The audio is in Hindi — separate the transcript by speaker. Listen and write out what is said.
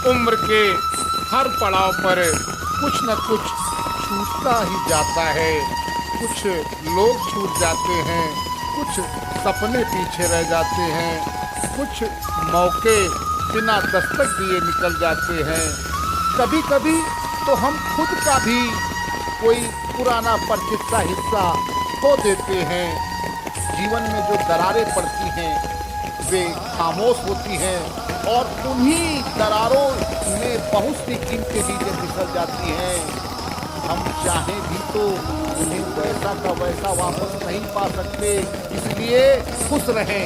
Speaker 1: उम्र के हर पड़ाव पर कुछ न कुछ छूटता ही जाता है। कुछ लोग छूट जाते हैं, कुछ सपने पीछे रह जाते हैं, कुछ मौके बिना दस्तक दिए निकल जाते हैं। कभी कभी तो हम खुद का भी कोई पुराना परिचित सा हिस्सा खो देते हैं। जीवन में जो दरारें पड़ती हैं वे खामोश होती हैं और उन्हीं दरारों में बहुत सी कीमती चीजें फिसल जाती हैं। हम चाहें भी तो उन्हें वैसा का वैसा वापस नहीं पा सकते, इसलिए खुश रहें।